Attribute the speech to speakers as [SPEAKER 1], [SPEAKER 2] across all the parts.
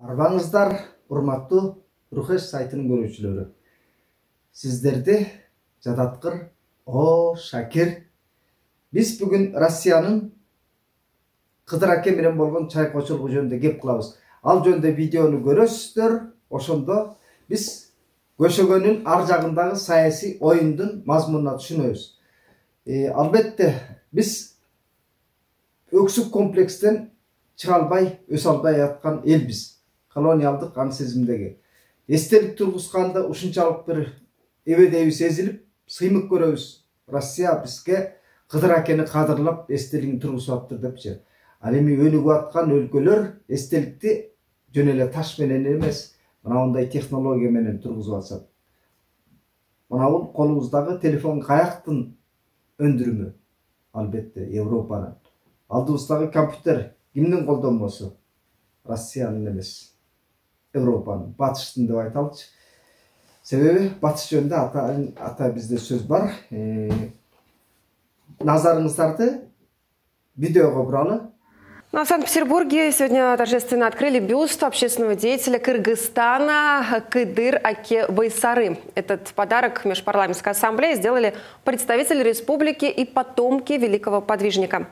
[SPEAKER 1] Арбаңыздар, урматтуу Рухеш сайтынын көрүүчүлөрү. Сиздерди жадаткыр Шакир. Биз бүгүн Россиянын Кыдыр аке менен болгон чай кочулугу жөнүндө кеп кылабыз. Ал жөнүндө видеону көрөсүздөр. Ошондо биз көшөгөнүн ар жагындагы саясий оюндун мазмунуна түшүнөбүз. Албетте биз өксүк комплекстен чыга албай, өсө албай аткан элбиз. Колониалдык аң сезимдеги. Эстелик тургузганда ушунчалык бир эбедейби сезилип, сыймык көрөбүз. Россия бизге Кыдыр акени кадырлап эстелигин тургузуп аптыр депчи. Ал эми өнүгүп аткан өлкөлөр эстеликти жөн эле таш менен эмес, мындай технология менен тургузуп атышат. Мына колубуздагы телефон каяктын өндүрүмү? Албетте Европанын. Алдыбыздагы компьютер кимдин колдонмосу? Россиянын эмес. Европанын, батыштын деп айталычы. Себеби батыш жөнүндө ата бизде сөз бар. Назарыңыздарды видеого буралы.
[SPEAKER 2] В Санкт-Петербурге сегодня торжественно открыли бюст общественного деятеля Кыргызстана Кыдыр Аке Байсары. Этот подарок Межпарламентской ассамблеи сделали представители республики и потомки великого подвижника.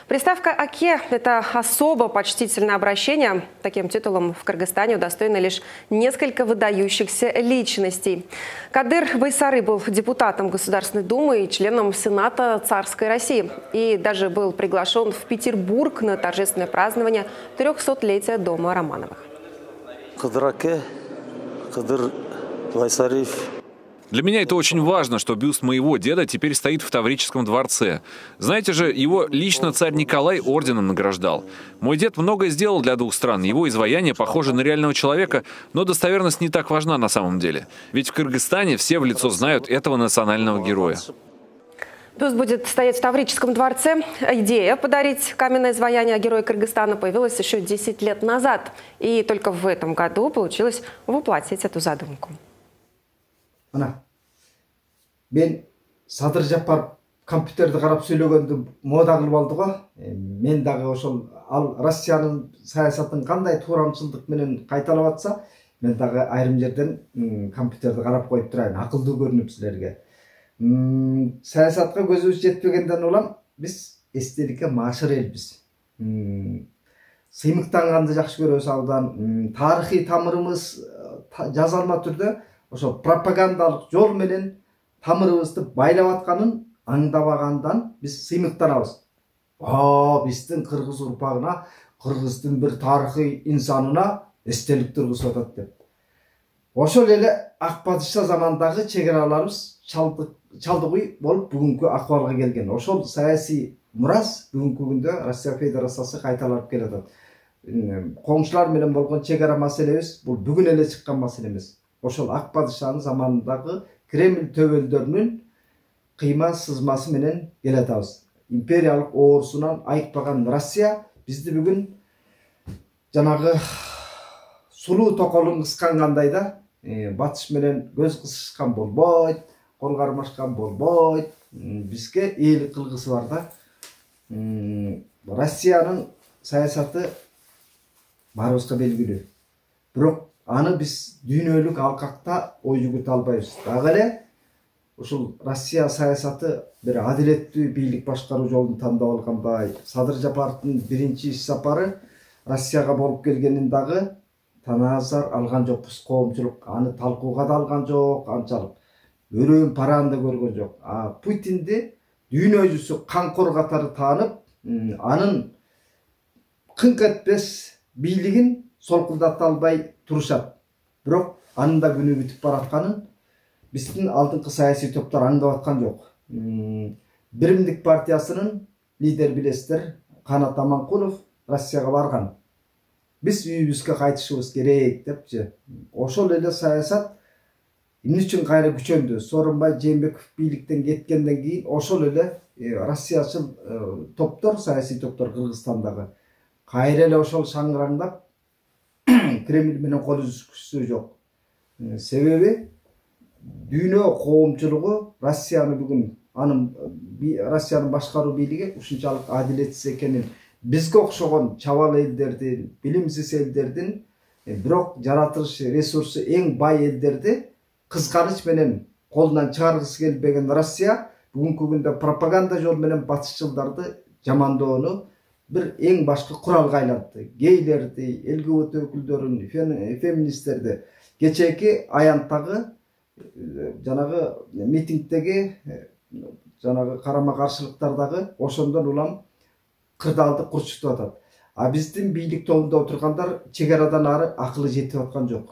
[SPEAKER 2] Приставка «Аке» – это особо почтительное обращение. Таким титулом в Кыргызстане удостоены лишь несколько выдающихся личностей. Кыдыр Байсары был депутатом Государственной Думы и членом Сената Царской России. И даже был приглашен в Петербург на торжественное празднование 300-летия дома Романовых.
[SPEAKER 3] Кыдыр Аке, Кыдыр Байсары.
[SPEAKER 4] Для меня это очень важно, что бюст моего деда теперь стоит в Таврическом дворце. Знаете же, его лично царь Николай орденом награждал. Мой дед многое сделал для двух стран. Его изваяние похоже на реального человека, но достоверность не так важна на самом деле. Ведь в Кыргызстане все в лицо знают этого национального героя.
[SPEAKER 2] Бюст будет стоять в Таврическом дворце. Идея подарить каменное изваяние героя Кыргызстана появилась еще 10 лет назад. И только в этом году получилось воплотить эту задумку.
[SPEAKER 1] Мен Садыр Жапаров компьютерди карап сүйлөгөндү мода кылып алды го. Мен дагы ошол ал Россиянын саясатын кандай туурамчылдык менен кайталап атса, мен дагы айрым жерден компьютерди карап коюп турайын, акылдуу көрүнүп силерге. Саясатка көзүбүз жетпегенден улам биз эстеликке машыр элбиз. Сыймыктанганды жакшы көрөбүз абдан. Тарыхый тамырыбыз жазалма түрдө ошо пропагандалык жол менен тамырыбызды байлап атканын аңдабагандан биз сыймыктанабыз. Биздин кыргыз урпагына, кыргыздын бир тарыхый инсанына эстелик тургузуп атат деп. Ошол эле ак падыша замандагы чегераларыбыз чалдыгуй болуп бүгүнкү акыбалга келген. Ошол саясий мурас бүгүнкү күндө Россия Федерациясы кайталап келатат. Коңшулар менен болгон чегара маселебиз бул бүгүн эле чыккан маселе эмес. Ошол ак падышанын заманындагы Кремль төбөлдөрүнүн кыйма сызмасы менен келатабыз. Империялык оорусунан айыкпаган Россия бизди бүгүн жанагы сулуу токолун кыскангандай да, батыш менен көз кысышкан болбойт, кол кармашкан болбойт. Бизге ээлик кылгысы бар да. Россиянын саясаты баарыбызга белгилүү. Бирок аны биз дүйнөлүк алкакта ой жүгүртө албайбыз. Дагы эле ушул Россия саясаты бир адилеттүү бийлик башкаруу жолун тандап алгандай. Садыр Жапаровдун биринчи иш сапары Россияга болуп келгенин дагы таназар алган жокпуз. Коомчулук аны талкууга да алган жок, анчалык өрөөн параан да көргөн жок. Путинди дүйнө жүзү камкор катары таанып, анын кыңк этпес бийлигин солкулдата албай турушат. Бирок анын да күнү бүтүп баратканын биздин алдыңкы саясий топтор аңдап аткан жок. Биримдик партиясынын лидер билесиздер Канат Аманкулов Россияга барган. Биз үйүбүзгө кайтышыбыз керек депчи. Ошол эле саясат эмне үчүн кайра күчөндү? Сооронбай Жээнбеков бийликтен кеткенден кийин ошол эле Россиячыл топтор, саясий топтор Кыргызстандагы кайра эле ошол шаңыраңдап Кремль менен кол үзүшкүсү жок. Себеби дүйнө коомчулугу Россияны бүгүн Россиянын башкаруу бийлиги ушунчалык адилетсиз экенин, бизге окшогон чабал элдердин, билимсиз элдердин бирок жаратылыш ресурсу эң бай элдерди кызганыч менен колунан чыгаргысы келбеген Россия бүгүнкү күндө пропаганда жолу менен батышчылдарды жамандоону bir en başka kuralga aylantı. Geylerdi, LGBT öküldörün, feministlerdi. Geçeki ayantağı janağı mitingdegi janağı karama karşılıklardagı oşondan ulan kırdaldı kurçutup atat. A bizdin biйлик тобунда отургандар чегерадан ары акылы жетип аткан жок.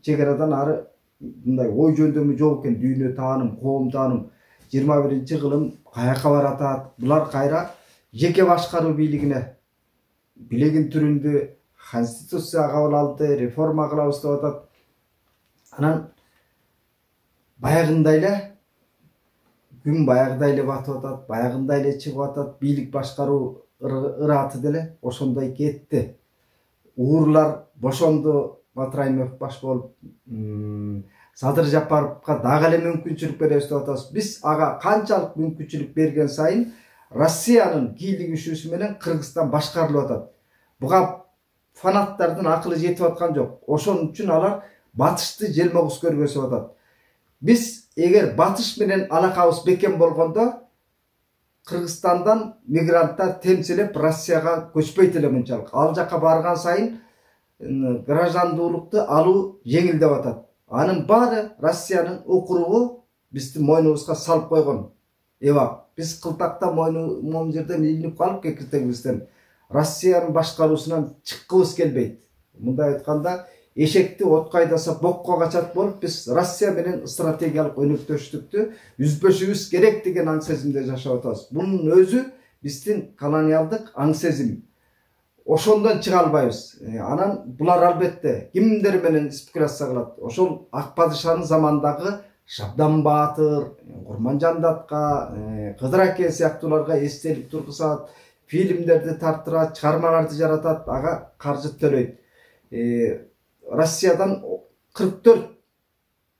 [SPEAKER 1] Чегерадан ары мындай ой жөндөмү жок экен, дүйнө тааным, коом тааным, 21-кылым каяка баратат. Булар кайра жеке башкаруу бийлигине билегин түрүндө конституция кабыл алды, реформа кылабыз деп атат. Анан баягындай эле күн баягыдай эле батып атат, баягындай эле чыгып атат, бийлик башкаруу ыраты деле ошондой кетти. Уурлар бошонду, Батырайымов баш болуп, Садыр Жапаровго дагы эле мүмкүнчүлүк беребиз деп атабыз. Биз ага канчалык мүмкүнчүлүк берген сайын Россиянын кийлигишүүсү менен Кыргызстан башкарылып атат. Буга фанаттардын акылы жетип аткан жок. Ошон үчүн алар батышты желмогуз көргөзүп атат. Биз эгер батыш менен алакабыз бекем болгондо Кыргызстандан мигранттар темселеп Россияга көчпөйт эле мынчалык. Ал жака барган сайын граждандуулукту алуу жеңилдеп атат. Анын баары Россиянын окуругу биздин мойнубузга салып койгон. Эва, биз кылтакта мойну жерден илинип калып кекиртегибизден Россиянын башкаруусунан чыккыбыз келбейт. Мындай айтканда, эшекти отко айдаса бокко качат болуп, биз Россия менен стратегиялык өнөктөштүктү үзбөшүбүз керек деген аң сезимде жашап атабыз. Бунун өзү биздин колониалдык аң сезим. Ошондон чыга албайбыз. Анан булар албетте кимдер менен спекуляция кылат. Ошол ак падышанын замандагы Шабдан Батыр, Курманжан Датка, Кыдыр аке сыяктууларга эстелик тургузат, фильмдерди тарттырат, чыгармаларды жаратат, ага каржы төлөйт. Россиядан 44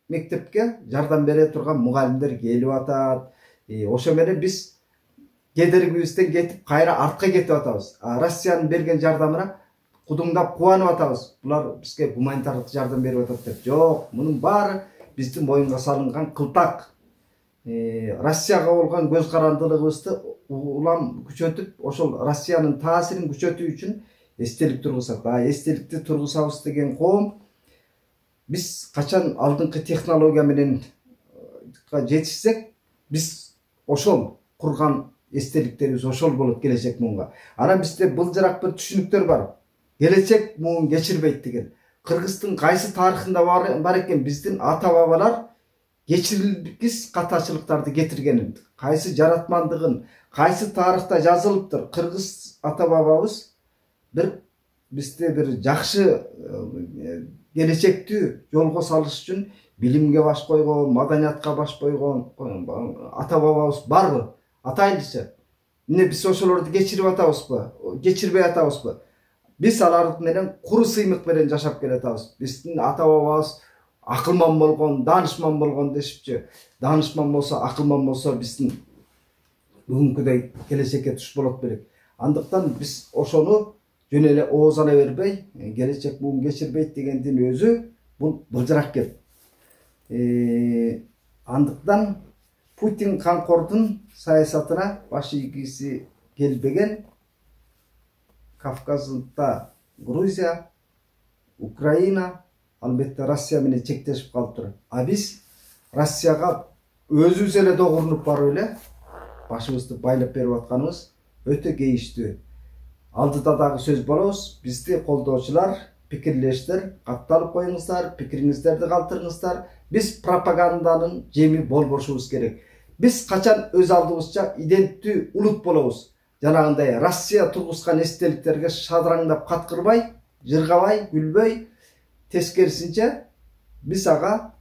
[SPEAKER 1] мектепке жардам бере турган мугалимдер келип атат. Ошо менен биз кедергибизден кетип кайра артка кетип атабыз. Россиянын берген жардамына кудуңдап кубанып атабыз. Булар бизге гуманитардык жардам берип атат деп. Жок, мунун баары биздин моюнга салынган кылтак. Россияга болгон көз карандылыгыбызды улам күчөтүп, ошол Россиянын таасирин күчөтүү үчүн эстелик тургузат. Эстеликти тургузабыз деген коом биз качан алдыңкы технология менен жетишсек, биз ошол курган эстеликтерибиз ошол болот келечек муунга. Анан бизде былжырак бир түшүнүктөр бар. Келечек муун кечирбейт деген. Кыргыздын кайсы тарыхында бар экен биздин ата бабалар кечирилбес катачылыктарды кетиргенин, кайсы жаратмандыгын, кайсы тарыхта жазылыптыр. Кыргыз ата бабабыз бизде бир жакшы келечекти жолго салыш үчүн билимге баш койгон, маданиятка баш койгон ата бабабыз барбы? Атайлычы. Эмне биз ошолорду кечирип атабызбы? Кечирбей атабызбы? Биз алар менен куру сыймык менен жашап келатабыз. Биздин ата бабабыз акылман болгон, данышман болгон дешипчи. Данышман болсо, акылман болсо биздин бүгүнкүдөй келечекке туш болот белек. Андыктан биз ошону жөн эле ооз ала бербей, келечек буун кечирбейт дегендин өзү бул былжырак кеп. Андыктан Путин Канкордун саясатына баш ийгиси келбеген. Кавказда Грузия, Украина, албетте Россия менен чектешип калыптыр. А биз Россияга өзүбүз эле догурунуп барып эле башыбызды байлап берип атканыбыз өтө кейиштүү. Алдыда дагы сөз болобуз. Бизди колдоочулар, пикирлештер, катталып коюңуздар, пикириңиздерди калтырыңыздар. Биз пропаганданын жеми болбошубуз керек. Биз качан өз алдыбызча иденттүү улут болобуз. Жанагындай Россия тургузган эстеликтерге шадраңдап каткырбай, жыргабай, күлбөй, тескерисинче биз ага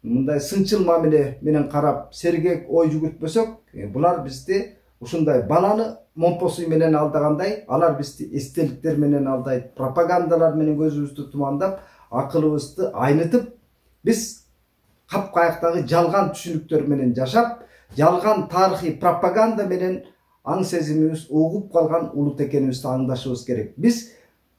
[SPEAKER 1] мындай сынчыл мамиле менен карап, сергек ой жүгүртпөсөк, булар бизди ушундай баланы момпосу менен алдагандай, алар бизди эстеликтер менен алдайт, пропагандалар менен көзүбүздү тумандап, акылыбызды айнытып, биз капкаяктагы жалган түшүнүктөр менен жашап, жалган тарыхый пропаганда менен аң сезимибиз угуп калган улут экенибизди аңдашыбыз керек. Биз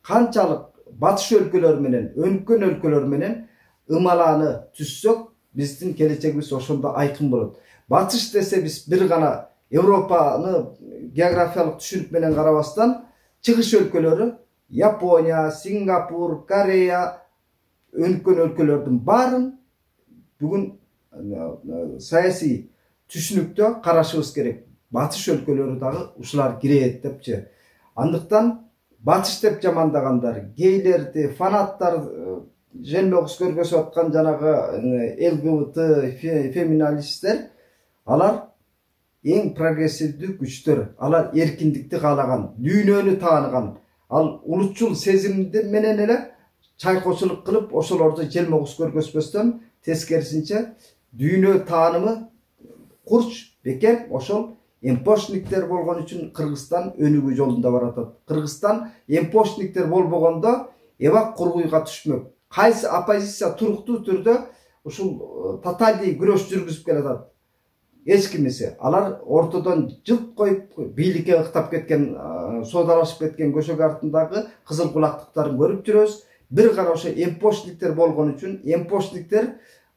[SPEAKER 1] канчалык батыш өлкөлөр менен, өнүккөн өлкөлөр менен ымаланы түзсөк, биздин келечегибиз ошондо айкын болот. Батыш десе биз бир гана Европаны географиялык түшүнүк менен карабастан, чыгыш өлкөлөрү Япония, Сингапур, Корея, өнүккөн өлкөлөрдүн баарын бүгүн саясий түшүнүктө карашыбыз керек. Батыш өлкөлөрү дагы ушулар кирет депчи. Андыктан батыш деп жамандагандар, гейлерди, фанаттар, желмогуз көргөзүп аткан жанагы ЛГБТ феминалисттер, алар эң прогрессивдүү күчтөр. Алар эркиндикти каалаган, дүйнөнү тааныган, ал улутчул сезимди менен эле чайкоочулук кылып, ошолорду желмогуз көргөзбөстөн тескерисинче дүйнө таанымы курч бекем ошол эмпошниктер болгон үчүн Кыргызстан өнүгүү жолунда баратат. Кыргызстан эмпошниктер болбогондо эбак кургуйга түшмөк. Кайсы оппозиция туруктуу түрдө ушул татаалдый күрөш жүргүзүп келатат. Эч кимиси алар ортодон жылт коюп бийликке ыктап кеткен, соодалашып кеткен көшөк артындагы кызыл кулактыктарын көрүп жүрөбүз. Бир гана ошо эмпошниктер болгон үчүн, эмпошниктер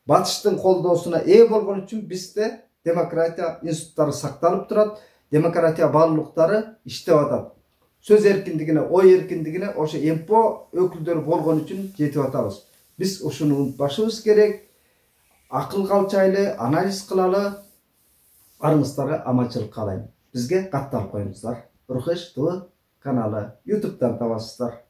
[SPEAKER 1] батыштын колдоосуна ээ болгон үчүн бизде демократия институттары сакталып турат, демократия баалуулуктары иштеп атат. Сөз эркиндигине, ой эркиндигине ошо эмпо өкүлдөрү болгон үчүн жетип атабыз. Биз ушуну унутпашыбыз керек. Акыл калчайлы, анализ кылалы. Барыңыздарга аманчылык каалайм. Бизге катталып коюңуздар. Рухеш ТВ каналы YouTube'дан табасыздар.